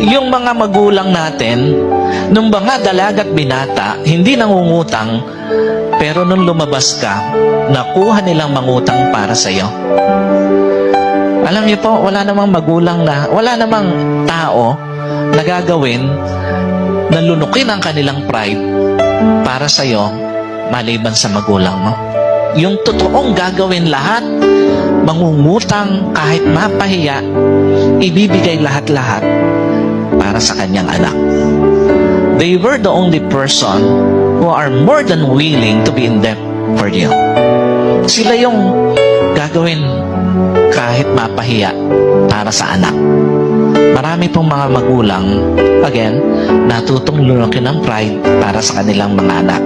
Yung mga magulang natin, nung mga dalagat binata, hindi nangungutang, pero nung lumabas ka, nakuha nilang mangutang para sa'yo. Alam niyo po, wala namang magulang wala namang tao na gagawin na lunukin ang kanilang pride para sa'yo, maliban sa magulang mo. Yung totoong gagawin lahat, mangungutang kahit mapahiya, ibibigay lahat-lahat para sa kanyang anak. They were the only person who are more than willing to be in debt for you. Sila yung gagawin kahit mapahiya para sa anak. Marami pong mga magulang, again, natutong lunukin ng pride para sa kanilang mga anak.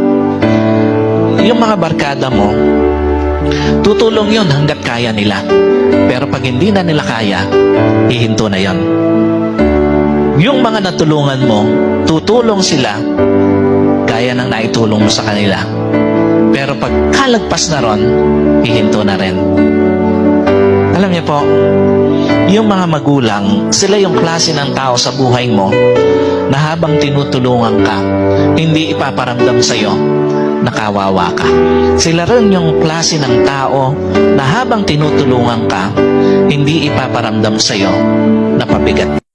Yung mga barkada mo, tutulong yun hanggat kaya nila. Pero pag hindi na nila kaya, hihinto na yon. Yung mga natulungan mo, tutulong sila gaya ng naitulong mo sa kanila. Pero pag kalagpas na ron, hihinto na rin. Alam niyo po, yung mga magulang, sila yung klase ng tao sa buhay mo na habang tinutulungan ka, hindi ipaparamdam sa'yo na kawawa ka. Sila rin yung klase ng tao na habang tinutulungan ka, hindi ipaparamdam sa'yo na pabigat.